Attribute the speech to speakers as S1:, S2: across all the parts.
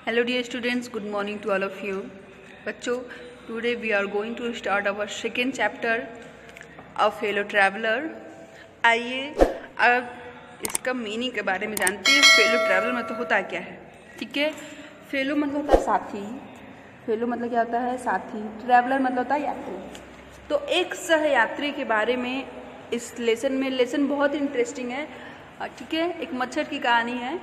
S1: Hello dear students, good morning to all of you. बच्चों, today we are going to start our second chapter of fellow traveler. आइए अब इसका meaning के बारे में जानते हैं। फेलो ट्रैवलर मतलब होता क्या है? ठीक है, फेलो मतलब होता है साथी। फेलो मतलब क्या होता है? साथी। ट्रैवलर मतलब होता है यात्री। तो एक सहयात्री के बारे में इस लेसन बहुत इंटरेस्टिंग है। ठीक है, एक मच्छर की कहानी है।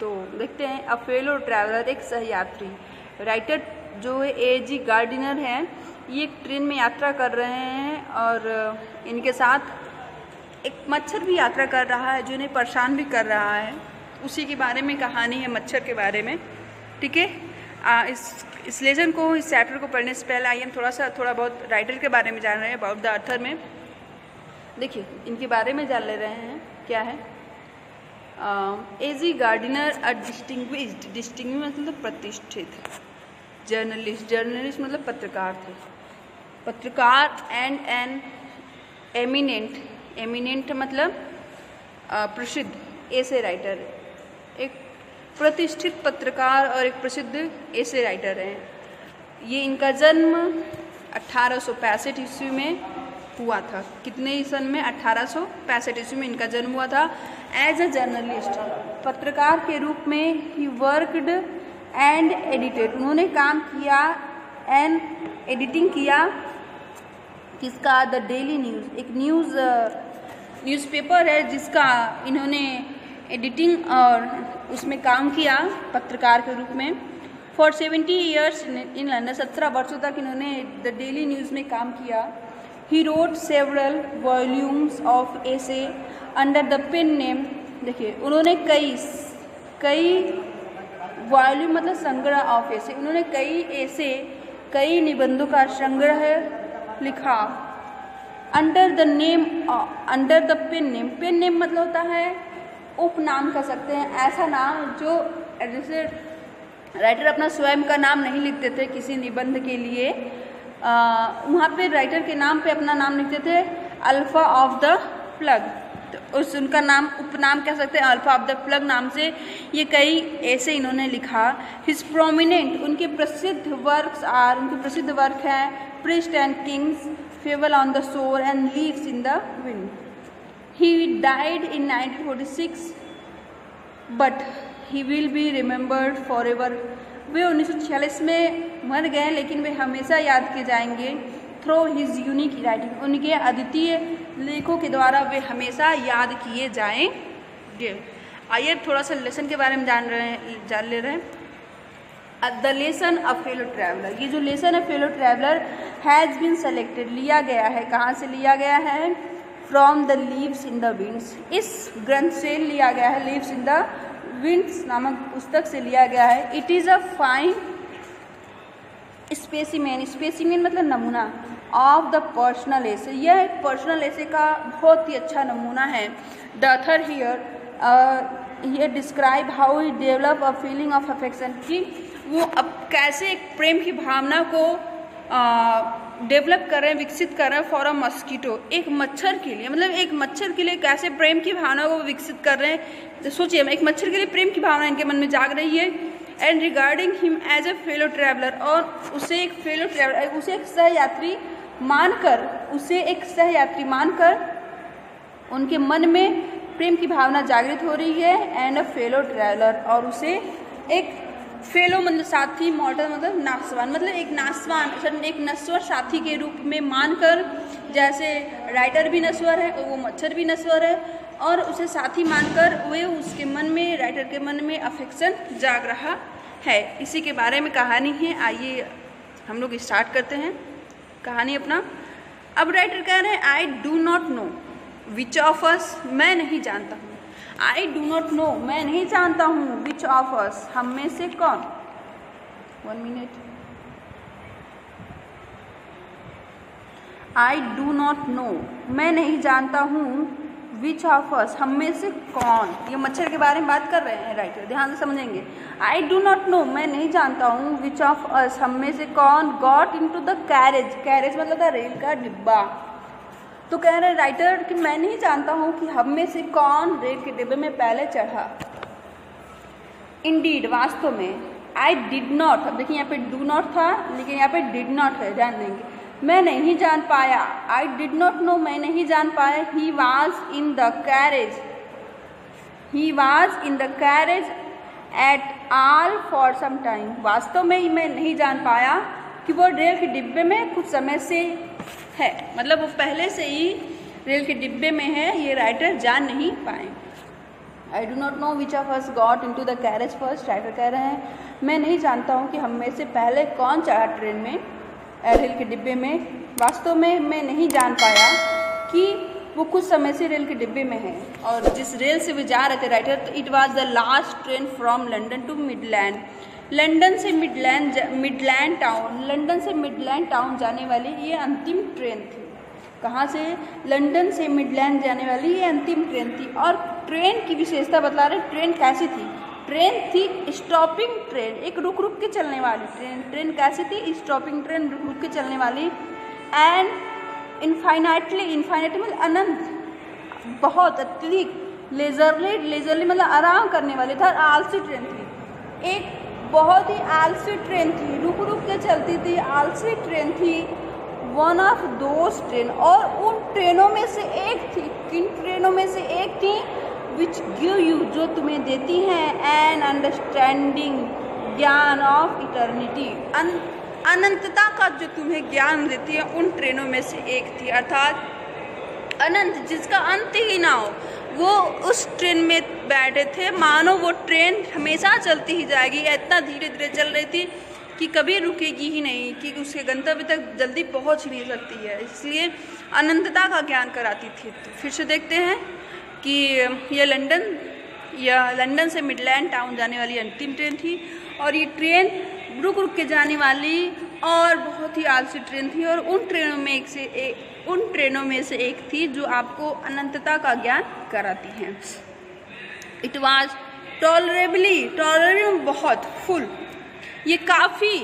S1: तो देखते हैं। अ फेलो ट्रैवलर, एक सहयात्री। राइटर जो है A.G. गार्डिनर हैं। ये एक ट्रेन में यात्रा कर रहे हैं और इनके साथ एक मच्छर भी यात्रा कर रहा है जो इन्हें परेशान भी कर रहा है। उसी के बारे में कहानी है, मच्छर के बारे में। ठीक है, इस लेसन को, इस चैप्टर को पढ़ने से पहले आइए हम थोड़ा बहुत राइटर के बारे में जान रहे हैं। अबाउट द ऑथर में देखिए, इनके बारे में जान ले रहे हैं। क्या है? A.G. गार्डिनर अ डिस्टिंग्विश्ड मतलब प्रतिष्ठित जर्नलिस्ट मतलब पत्रकार थे। पत्रकार एंड एन एमिनेंट मतलब प्रसिद्ध एसे राइटर। एक प्रतिष्ठित पत्रकार और एक प्रसिद्ध एसे राइटर हैं। ये इनका जन्म 1865 ईस्वी में हुआ था। कितने सन में? 1865 ईस्वी में इनका जन्म हुआ था। एज अ जर्नलिस्ट, पत्रकार के रूप में ही वर्कड एंड एडिटेड, उन्होंने काम किया एंड एडिटिंग किया। किसका? द डेली न्यूज़, एक न्यूज़पेपर है जिसका इन्होंने एडिटिंग और उसमें काम किया पत्रकार के रूप में। फॉर 70 ईयर्स इन लंदन, 17 वर्षों तक इन्होंने द डेली न्यूज़ में काम किया। He wrote several volumes of essay under the pen name. देखिए, उन्होंने कई वॉल्यूम मतलब संग्रह ऑफ एसे, उन्होंने कई निबंधों का संग्रह लिखा। अंडर द पेन नेम मतलब होता है उपनाम कह सकते हैं, ऐसा नाम जो जैसे राइटर अपना स्वयं का नाम नहीं लिखते थे किसी निबंध के लिए। वहाँ पे राइटर के नाम पे अपना नाम लिखते थे अल्फा ऑफ द प्लग। तो उनका नाम उपनाम कह सकते हैं अल्फा ऑफ द प्लग नाम से। ये कई ऐसे इन्होंने लिखा। हिज प्रोमिनेंट, उनके प्रसिद्ध वर्क हैं priest and kings, fable on the shore and leaves in the wind. He died in 1946 but he will be remembered for ever. वे 1946 में मर गए लेकिन वे हमेशा याद किए जाएंगे। थ्रू हिज यूनिक राइटिंग, उनके अद्वितीय लेखों के द्वारा वे हमेशा याद किए जाएंगे। आइए थोड़ा सा लेसन के बारे में जान ले रहे हैं। The lesson of fellow traveller, ये जो लेसन है fellow traveller has been selected, लिया गया है। कहाँ से लिया गया है? From the leaves in the winds, इस ग्रंथ से लिया गया है। लीव्स इन द विंड्स नामक पुस्तक से लिया गया है। It is a fine specimen मतलब नमूना ऑफ द पर्सनल एसे, यह एक पर्सनल एसे का बहुत ही अच्छा नमूना है। The author here describe how he develop a feeling of affection, कि वो अब कैसे एक प्रेम की भावना को डेवलप कर रहे हैं, विकसित कर रहे हैं। फॉर अ मस्कीटो, एक मच्छर के लिए, मतलब एक मच्छर के लिए कैसे प्रेम की भावना को विकसित कर रहे हैं। तो सोचिए, एक मच्छर के लिए प्रेम की भावना इनके मन में जाग रही है। And regarding him as a fellow traveller, और उसे एक फेलो ट्रैवलर, उसे एक सहयात्री मानकर उनके मन में प्रेम की भावना जागृत हो रही है। एंड अ फेलो ट्रैवलर, और उसे एक फेलो मतलब साथी, मॉर्टल मतलब नासवान, मतलब एक नश्वर साथी के रूप में मानकर, जैसे राइटर भी नश्वर है और वो मच्छर भी नश्वर है, और उसे साथी मानकर वे उसके मन में, राइटर के मन में अफेक्शन जाग रहा है। इसी के बारे में कहानी है। आइए हम लोग स्टार्ट करते हैं कहानी अपना। अब राइटर कह रहे हैं, आई do not know which of अस, मैं नहीं जानता हूँ। आई डू नॉट नो, मैं नहीं जानता हूँ। विच ऑफ अस, हम में से कौन। 1 minute. I do not know, मैं नहीं जानता हूँ। विच ऑफ अस, हम में से कौन। ये मच्छर के बारे में बात कर रहे हैं राइटर, ध्यान से समझेंगे। आई डू नॉट नो, मैं नहीं जानता हूँ। विच ऑफ अस, हम में से कौन। Got in to the carriage मतलब था रेल का डिब्बा। तो कह रहे राइटर कि मैं नहीं जानता हूँ कि हम में से कौन रेल के डिब्बे में पहले चढ़ा। इंडीड, वास्तव में। आई डिड नॉट, अब देखिए यहाँ पे डू नॉट था लेकिन यहाँ पे डिड नॉट है, जान लेंगे। मैं नहीं जान पाया, आई डिड नॉट नो, मैं नहीं जान पाया। He was in the carriage, he was in the carriage at all for some time. वास्तव में मैं नहीं जान पाया कि वो रेल के डिब्बे में कुछ समय से है, मतलब वो पहले से ही रेल के डिब्बे में है, ये राइटर जान नहीं पाए। I do not know which of us got in to the carriage first, writer कह रहे हैं मैं नहीं जानता हूँ कि हम में से पहले कौन चढ़ा ट्रेन में, रेल के डिब्बे में। वास्तव में मैं नहीं जान पाया कि वो कुछ समय से रेल के डिब्बे में है। और जिस रेल से वो जा रहे थे राइटर, तो it was the last train from London to Midland, London से मिडलैंड टाउन, लंदन से मिडलैंड टाउन जाने वाली ये अंतिम ट्रेन थी। कहाँ से? लंदन से मिडलैंड जाने वाली ये अंतिम ट्रेन थी। और ट्रेन की विशेषता बतला रहे, ट्रेन कैसी थी? ट्रेन थी स्टॉपिंग ट्रेन, एक रुक रुक के चलने वाली ट्रेन। ट्रेन कैसी थी? स्टॉपिंग ट्रेन, रुक रुक के चलने वाली। एंड इनफाइनाइटली मतलब अनंत, बहुत अत्यधिक, लेजरली मतलब आराम करने वाली था, आलसी ट्रेन थी। एक बहुत ही आलसी ट्रेन थी, रुक रुक के चलती थी, आलसी ट्रेन थी। वन ऑफ दोज ट्रेन, और उन ट्रेनों में से एक थी। किन ट्रेनों में से एक थी? विच गिव यू, जो तुम्हें देती हैं एन अंडरस्टैंडिंग, ज्ञान ऑफ इटर्निटी, अनंतता का जो तुम्हें ज्ञान देती है, उन ट्रेनों में से एक थी। अर्थात अनंत, जिसका अंत ही ना हो, वो उस ट्रेन में बैठे थे, मानो वो ट्रेन हमेशा चलती ही जाएगी। इतना धीरे धीरे चल रही थी कि कभी रुकेगी ही नहीं, कि उसके गंतव्य तक जल्दी पहुंच नहीं सकती है, इसलिए अनंतता का ज्ञान कराती थी। तो फिर से देखते हैं कि यह लंदन से मिडलैंड टाउन जाने वाली अंतिम ट्रेन थी, और ये ट्रेन रुक रुक के जाने वाली और बहुत ही आलसी ट्रेन थी, और उन ट्रेनों में से एक थी जो आपको अनंतता का ज्ञान कराती हैं। इट वॉज टॉलरेबली बहुत फुल, ये काफ़ी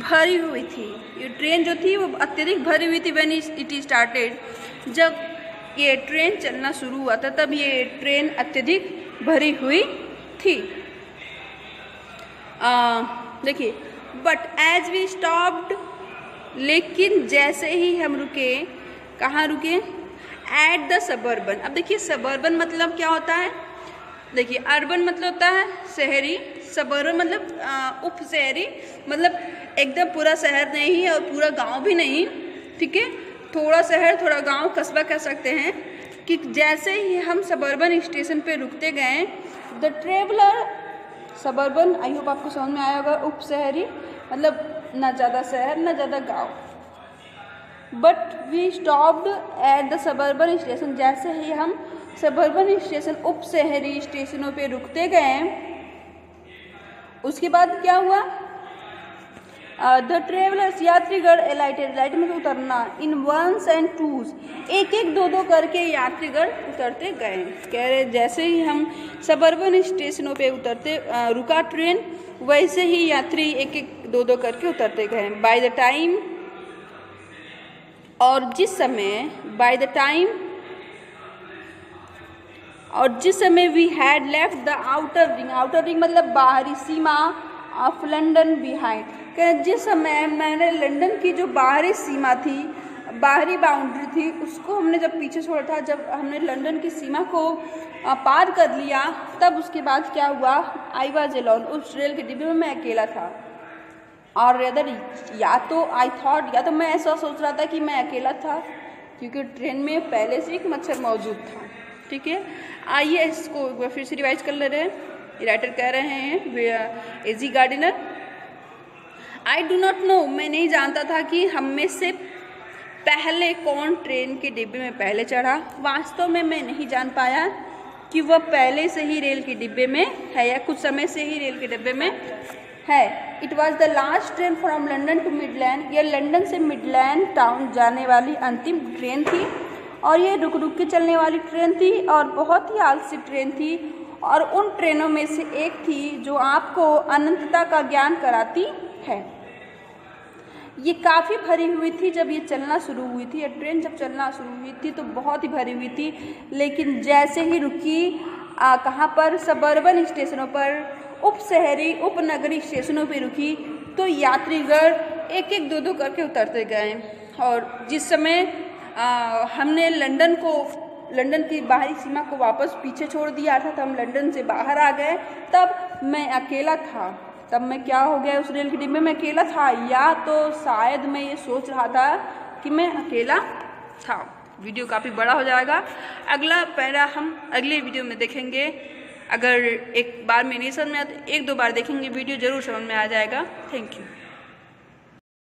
S1: भरी हुई थी। ये ट्रेन जो थी वो अत्यधिक भरी हुई थी। व्हेन इट स्टार्टेड, जब ये ट्रेन चलना शुरू हुआ था तब ये ट्रेन अत्यधिक भरी हुई थी। देखिए, बट एज वी स्टॉप्ड, लेकिन जैसे ही हम रुके, कहाँ रुके? Eight the suburban. अब देखिए सबर्बन मतलब क्या होता है? देखिए अर्बन मतलब होता है शहरी, सबर्बन मतलब उप शहरी, मतलब एकदम पूरा शहर नहीं है और पूरा गांव भी नहीं, ठीक है, थोड़ा शहर थोड़ा गांव, कस्बा कह सकते हैं। कि जैसे ही हम सबर्बन स्टेशन पे रुकते गए, the traveller, suburban I hope आपको समझ में आया होगा, उप शहरी मतलब ना ज़्यादा शहर ना ज़्यादा गाँव। But we stopped at the suburban station, जैसे ही हम सबर्बन स्टेशन, उप शहरी स्टेशनों पे रुकते गए, उसके बाद क्या हुआ? द ट्रेवलर्स, यात्रीगण, एलाइटेड मतलब उतरना, इन वंस एंड टूज, एक एक दो दो करके यात्रीगण उतरते गए। कह रहे जैसे ही हम सबर्बन स्टेशनों पे रुका ट्रेन, वैसे ही यात्री एक एक दो दो करके उतरते गए। बाय द टाइम, और जिस समय we had left the outer ring मतलब बाहरी सीमा ऑफ लंदन बिहाइंड, जिस समय मैंने लंदन की जो बाहरी सीमा थी, बाहरी बाउंड्री थी, उसको हमने जब पीछे छोड़ा था, जब हमने लंदन की सीमा को पार कर लिया, तब उसके बाद क्या हुआ? आई वॉज एलोन, उस रेल के डिब्बे में मैं अकेला था। और रेदर, या तो मैं ऐसा सोच रहा था कि मैं अकेला था, क्योंकि ट्रेन में पहले से एक मच्छर मौजूद था। ठीक है, आइए इसको फिर से रिवाइज कर ले रहे हैं। राइटर कह रहे हैं A G Gardiner, I do not know, मैं नहीं जानता था कि हम में से पहले कौन ट्रेन के डिब्बे में पहले चढ़ा। वास्तव में मैं नहीं जान पाया कि वह पहले से ही रेल के डिब्बे में है या कुछ समय से ही रेल के डिब्बे में है। It was the last train from London to Midland, यह लंदन से मिडलैंड टाउन जाने वाली अंतिम ट्रेन थी, और ये रुक रुक के चलने वाली ट्रेन थी और बहुत ही आलसी ट्रेन थी, और उन ट्रेनों में से एक थी जो आपको अनंतता का ज्ञान कराती है। ये काफ़ी भरी हुई थी जब ये चलना शुरू हुई थी, ये ट्रेन जब चलना शुरू हुई थी तो बहुत ही भरी हुई थी, लेकिन जैसे ही रुकी कहाँ पर? सबर्बन स्टेशनों पर, उपशहरी उपनगरीय स्टेशनों पर रुकी तो यात्रीगण एक एक दो दो करके उतरते गए। और जिस समय हमने लंदन की बाहरी सीमा को वापस पीछे छोड़ दिया था, तब हम लंदन से बाहर आ गए, तब मैं अकेला था। तब मैं क्या हो गया, उस रेल के डिब्बे में अकेला था, या तो शायद मैं ये सोच रहा था कि मैं अकेला था। वीडियो काफ़ी बड़ा हो जाएगा, अगला पैरा हम अगले वीडियो में देखेंगे। अगर एक बार में नहीं समझ में आया तो एक दो बार देखेंगे, वीडियो ज़रूर समझ में आ जाएगा। Thank you.